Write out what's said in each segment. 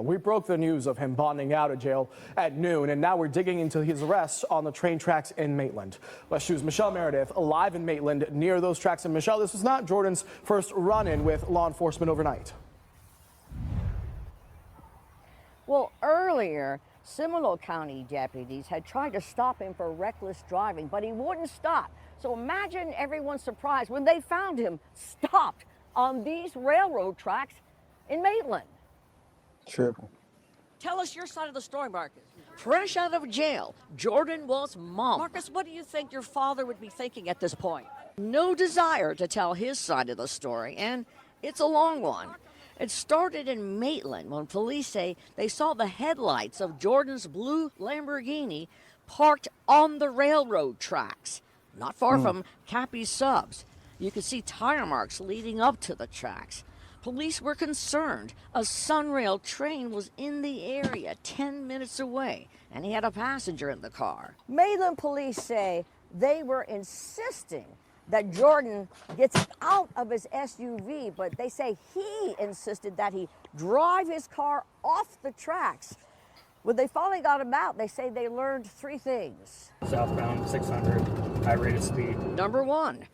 We broke the news of him bonding out of jail at noon, and now we're digging into his arrest on the train tracks in Maitland. West 2's Michelle Meredith live in Maitland near those tracks. And Michelle, this was not Jordan's first run-in with law enforcement overnight. Well, earlier, Seminole County deputies had tried to stop him for reckless driving, but he wouldn't stop. So imagine everyone's surprise when they found him stopped on these railroad tracks in Maitland. Triple. Tell us your side of the story, Marcus. Fresh out of jail, Jordan was mom. Marcus, what do you think your father would be thinking at this point? No desire to tell his side of the story, and it's a long one. It started in Maitland when police say they saw the headlights of Jordan's blue Lamborghini parked on the railroad tracks, not far from Cappy's Subs. You could see tire marks leading up to the tracks. Police were concerned. A Sunrail train was in the area 10 minutes away, and he had a passenger in the car. Maitland police say they were insisting that Jordan gets out of his SUV, but they say he insisted that he drive his car off the tracks. When they finally got him out, they say they learned 3 things. Southbound 600, high rate of speed. Number 1.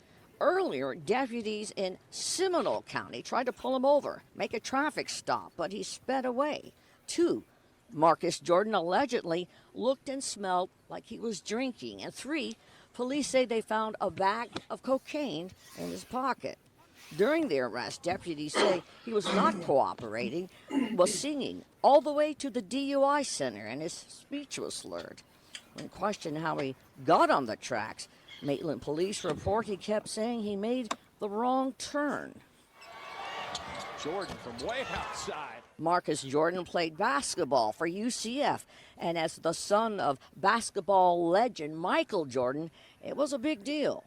Earlier, deputies in Seminole County tried to pull him over, make a traffic stop, but he sped away. 2. Marcus Jordan allegedly looked and smelled like he was drinking. And 3. Police say they found a bag of cocaine in his pocket. During the arrest, deputies say he was not cooperating, was singing all the way to the DUI center, and his speech was slurred. When questioned how he got on the tracks, Maitland police report he kept saying he made the wrong turn. Jordan from way outside. Marcus Jordan played basketball for UCF, and as the son of basketball legend Michael Jordan, it was a big deal.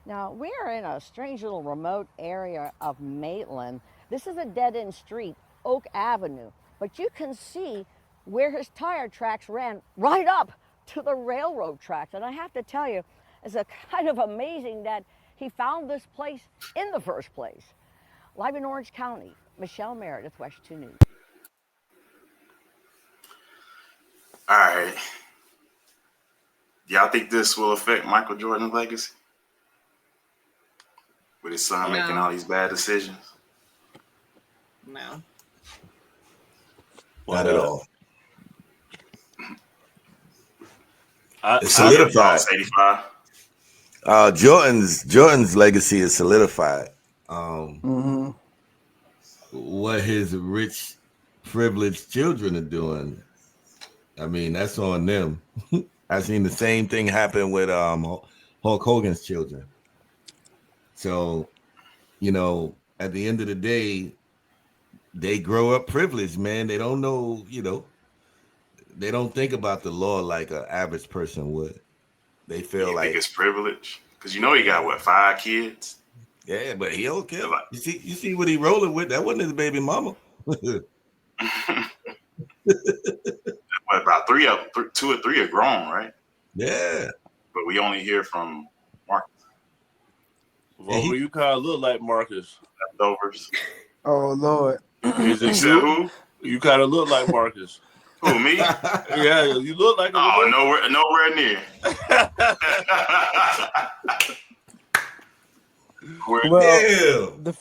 Now, we are in a strange little remote area of Maitland. This is a dead-end street, Oak Avenue, but you can see where his tire tracks ran right up to the railroad tracks. And I have to tell you, it's a kind of amazing that he found this place in the first place. Live in Orange County, Michelle Meredith, West 2 News. All right. Y'all think this will affect Michael Jordan's legacy? With his son making all these bad decisions? No. Not at all. It's solidified. 85. Jordan's legacy is solidified. What his rich, privileged children are doing, I mean, that's on them. I've seen the same thing happen with Hulk Hogan's children. So, you know, at the end of the day, they grow up privileged, man. They don't know, you know, they don't think about the law like an average person would. They feel like it's privilege because you know he got what, 5 kids? Yeah, but he don't care. You see what he rolling with? That wasn't his baby mama. What, about 2 or 3 are grown, right? Yeah, but we only hear from Marcus. Well, you kind of look like Marcus. Leftovers. Oh Lord. Is it who? You kind of look like Marcus. Who, me? Yeah, you look like. Oh, nowhere near. Well, the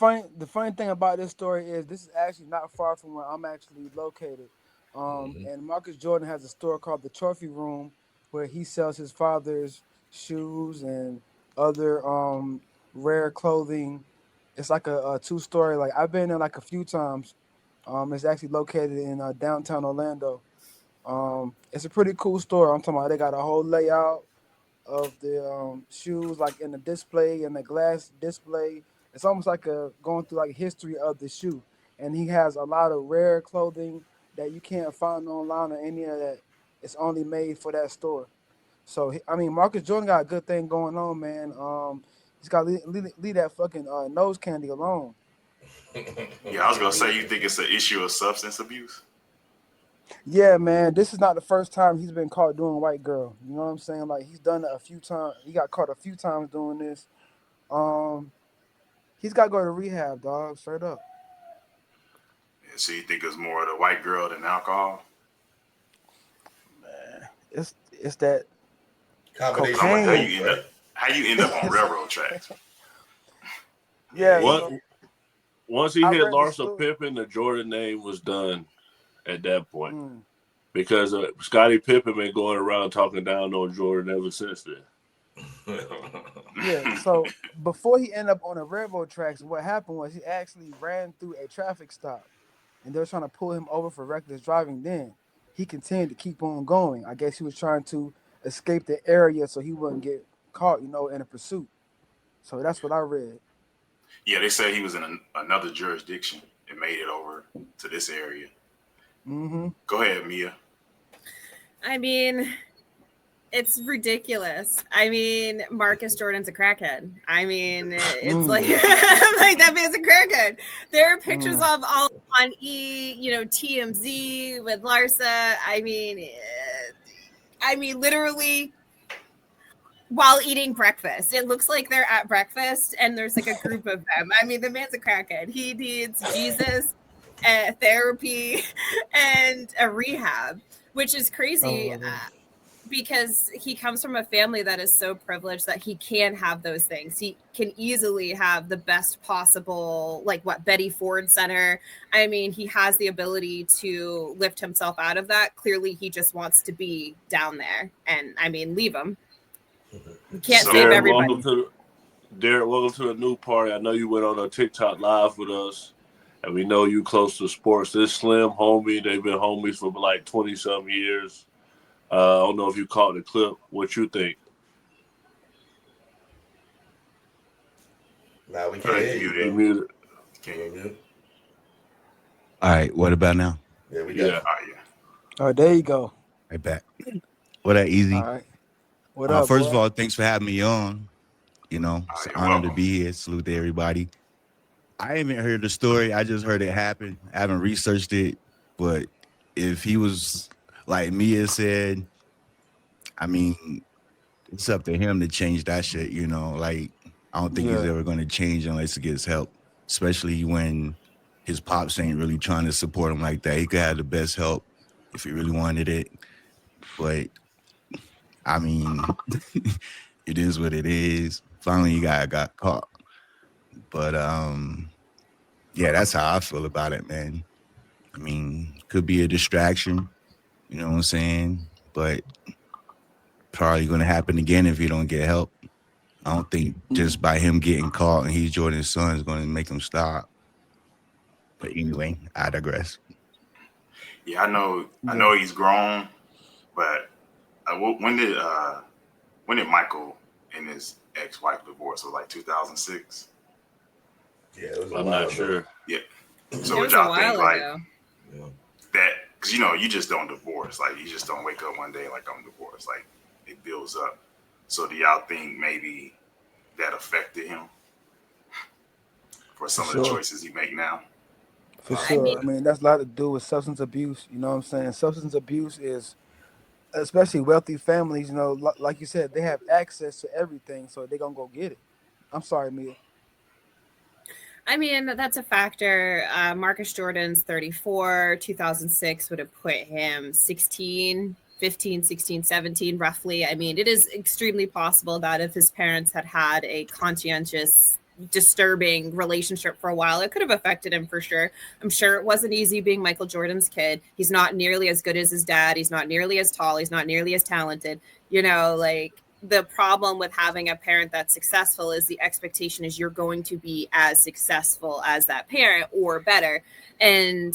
funny thing about this story is this is actually not far from where I'm actually located. And Marcus Jordan has a store called the Trophy Room where he sells his father's shoes and other rare clothing. It's like a 2-story. Like I've been there like a few times. It's actually located in downtown Orlando. It's a pretty cool store. I'm talking about they got a whole layout of the shoes, like in the display and the glass display. It's almost like going through like history of the shoe. And he has a lot of rare clothing that you can't find online or any of that. It's only made for that store. So I mean, Marcus Jordan got a good thing going on, man. He's got to leave that fucking nose candy alone. Yeah, I was gonna say, you think it's an issue of substance abuse? Yeah, man. This is not the first time he's been caught doing white girl. You know what I'm saying? Like he's done it a few times. He got caught a few times doing this. He's got to go to rehab, dog. Straight up. So you think it's more of the white girl than alcohol? Man, it's that Combination. cocaine. How you end up on railroad tracks? Yeah, Once he I hit read the Larsa story. Pippen, the Jordan name was done at that point. Because Scottie Pippen been going around talking down on Jordan ever since then. Yeah, so before he ended up on the railroad tracks, what happened was he actually ran through a traffic stop, and they were trying to pull him over for reckless driving. Then he continued to keep on going. I guess he was trying to escape the area so he wouldn't get caught, in a pursuit. So that's what I read. Yeah, they said he was in another jurisdiction and made it over to this area. Mm-hmm. Go ahead, Mia. I mean, it's ridiculous. I mean, Marcus Jordan's a crackhead. I mean, it's like that man's a crackhead. There are pictures of all on TMZ with Larsa. I mean, literally while eating breakfast. It looks like they're at breakfast and there's like a group of them. I mean, the man's a crackhead. He needs Jesus, therapy, and a rehab, which is crazy. Because he comes from a family that is so privileged that he can have those things. He can easily have the best possible, Betty Ford Center. I mean, he has the ability to lift himself out of that. Clearly, he just wants to be down there. And, I mean, leave him. You can't save everybody. Derek, welcome to the new party. I know you went on a TikTok live with us, and we know you close to sports. This Slim homie, they've been homies for like 20-some years. I don't know if you caught the clip. What you think? Now we can't hear you. Muted. Can you mute? All right, what about now? Yeah, we got Oh, there you go. Right back. What that easy? All right. What up? First of all, thanks for having me on. It's an honor to be here. Salute to everybody. I haven't heard the story. I just heard it happen. I haven't researched it. But if he was like Mia said, I mean, it's up to him to change that shit, I don't think he's ever going to change unless he gets help, especially when his pops ain't really trying to support him like that. He could have the best help if he really wanted it. But, I mean, it is what it is. Finally, you got caught. But, yeah, that's how I feel about it, man. I mean, could be a distraction, you know what I'm saying? But probably going to happen again if you don't get help. I don't think just by him getting caught and he's Jordan's son is going to make him stop. But anyway, I digress. Yeah, I know he's grown, but when did Michael and his ex-wife divorce? It was like 2006. Yeah, it was I'm not sure. Yeah. So what y'all think, that? Because you just don't divorce. Like, you just don't wake up one day like I'm divorced. Like, it builds up. So do y'all think maybe that affected him for some of the choices he make now? For sure. I mean, that's a lot to do with substance abuse. You know what I'm saying? Substance abuse is, especially wealthy families, like you said, they have access to everything, so they're going to go get it. I'm sorry, Mia. I mean, that's a factor. Marcus Jordan's 34. 2006 would have put him 15, 16, 17, roughly. I mean, it is extremely possible that if his parents had a conscientious, disturbing relationship for a while, it could have affected him for sure. I'm sure it wasn't easy being Michael Jordan's kid. He's not nearly as good as his dad. He's not nearly as tall. He's not nearly as talented. The problem with having a parent that's successful is the expectation is you're going to be as successful as that parent or better. And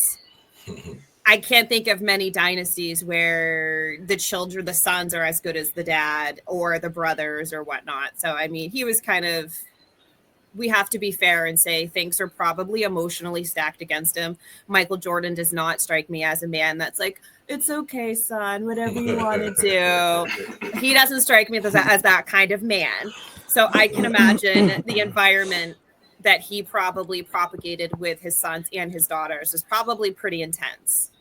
I can't think of many dynasties where the sons are as good as the dad or the brothers or whatnot. So, I mean, he was we have to be fair and say things are probably emotionally stacked against him. Michael Jordan does not strike me as a man that's like, it's okay, son, whatever you want to do. He doesn't strike me as that kind of man. So I can imagine the environment that he probably propagated with his sons and his daughters is probably pretty intense.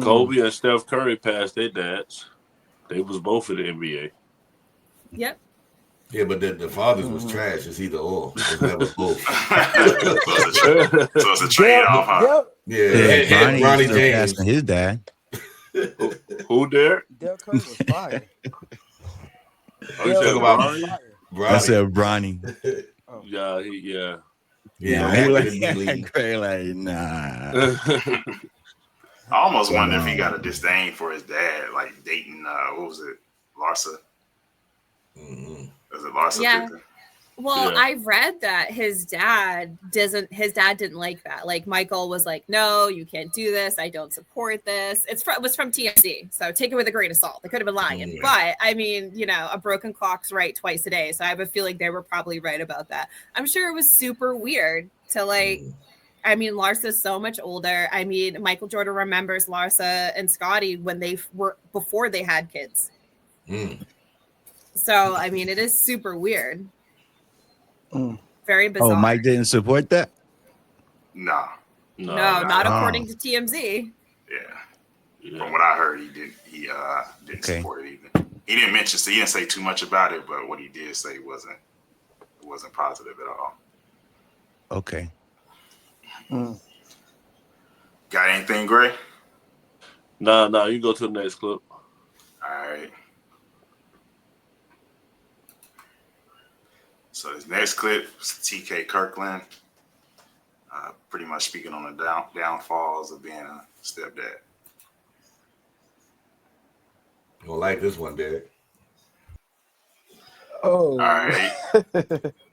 Kobe and Steph Curry passed their dads. They was both in the NBA. Yep. Yeah, but the fathers was trash. It's either or. It's never both. So it's a trade-off, huh? Yeah, Yeah, and Bronny Bronny still James. faster than his dad. Who Derek? Dale Curry was fire. Oh, you Dale said Talk Curry about was Bronny? fire. I Bronny. said Bronny. Oh. Yeah, Yeah, Nah, back he in like, the D League. Craig like, nah. I almost But, wonder if he got a disdain for his dad, like dating what was it, Larsa? Was it Larsa Yeah. Pippen? Well, Yeah. I read that his dad didn't like that. Like Michael was like, no, you can't do this. I don't support this. It was from TMZ. So take it with a grain of salt. They could have been lying. But I mean, you know, a broken clock's right twice a day. So I have a feeling they were probably right about that. I'm sure it was super weird to like, I mean, Larsa's so much older. I mean, Michael Jordan remembers Larsa and Scotty when they were before they had kids. So, I mean, it is super weird. Very bizarre. Oh, Mike didn't support that? No, not according to TMZ. Yeah. From what I heard, he didn't support it either. He didn't mention, so he didn't say too much about it, but what he did say wasn't positive at all. Okay. Got anything, Gray? Nah, you can go to the next clip. All right. So his next clip is TK Kirkland, pretty much speaking on the downfalls of being a stepdad. You don't like this one, Derek? Oh. All right.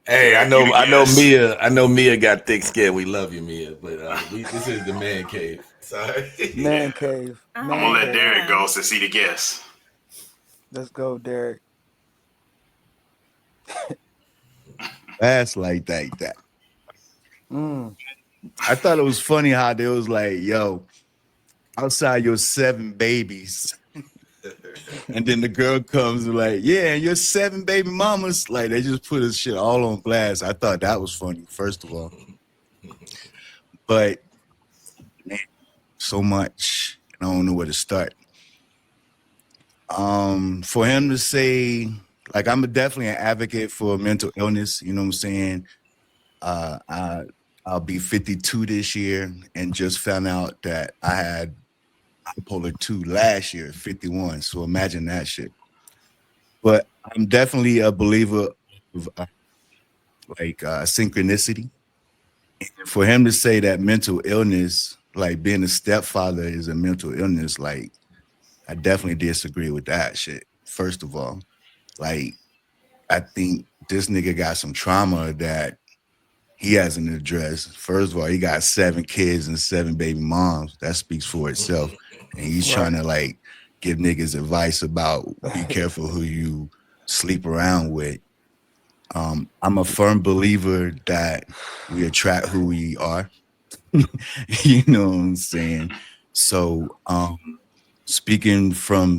Hey, I know Mia got thick skin. We love you, Mia, but this is the man cave. Sorry. Man cave. I'm gonna let Derek go since he the guest. Let's go, Derek. That's like that. I thought it was funny how they was like, yo, outside your 7 babies. And then the girl comes and like, yeah, and your 7 baby mamas. Like, they just put this shit all on blast. I thought that was funny, first of all. But, man, so much. I don't know where to start. For him to say, like, I'm definitely an advocate for mental illness. You know what I'm saying? I'll be 52 this year and just found out that I had bipolar 2 last year, 51. So imagine that shit. But I'm definitely a believer of synchronicity. And for him to say that mental illness, like being a stepfather is a mental illness, like I definitely disagree with that shit. First of all, like I think this nigga got some trauma that he hasn't addressed. First of all, he got 7 kids and 7 baby moms. That speaks for itself. And he's trying to like give niggas advice about be careful who you sleep around with. I'm a firm believer that we attract who we are. You know what I'm saying? So speaking from